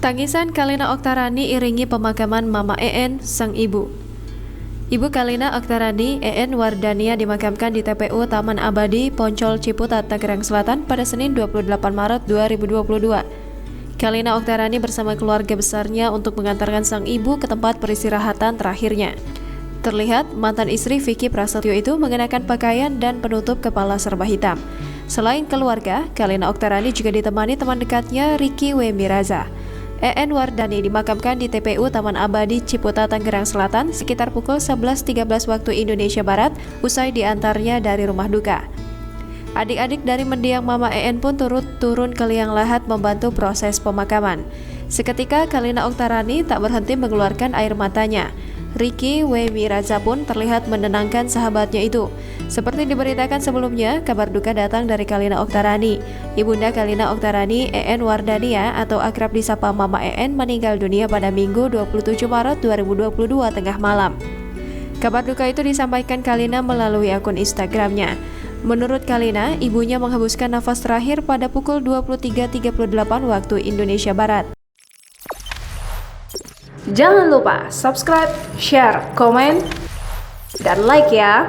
Tangisan Kalina Oktarani iringi pemakaman Mama EN, sang ibu. Ibu Kalina Oktarani, EN Wardania dimakamkan di TPU Taman Abadi, Poncol, Ciputat, Tangerang Selatan pada Senin 28 Maret 2022. Kalina Oktarani bersama keluarga besarnya untuk mengantarkan sang ibu ke tempat peristirahatan terakhirnya. Terlihat mantan istri Vicky Prasetyo itu mengenakan pakaian dan penutup kepala serba hitam. Selain keluarga, Kalina Oktarani juga ditemani teman dekatnya Ricky W. Miraza. EN Wardani dimakamkan di TPU Taman Abadi, Ciputat, Tangerang Selatan sekitar pukul 11.13 waktu Indonesia Barat, usai diantarnya dari rumah duka. Adik-adik dari mendiang Mama EN pun turun ke liang lahat membantu proses pemakaman. Seketika Kalina Oktarani tak berhenti mengeluarkan air matanya. Ricky W. Miraza pun terlihat menenangkan sahabatnya itu. Seperti diberitakan sebelumnya, kabar duka datang dari Kalina Oktarani. Ibunda Kalina Oktarani, EN Wardania atau akrab disapa Mama EN, meninggal dunia pada Minggu 27 Maret 2022 tengah malam. Kabar duka itu disampaikan Kalina melalui akun Instagramnya. Menurut Kalina, ibunya menghembuskan nafas terakhir pada pukul 23.38 waktu Indonesia Barat. Jangan lupa subscribe, share, komen, dan like ya!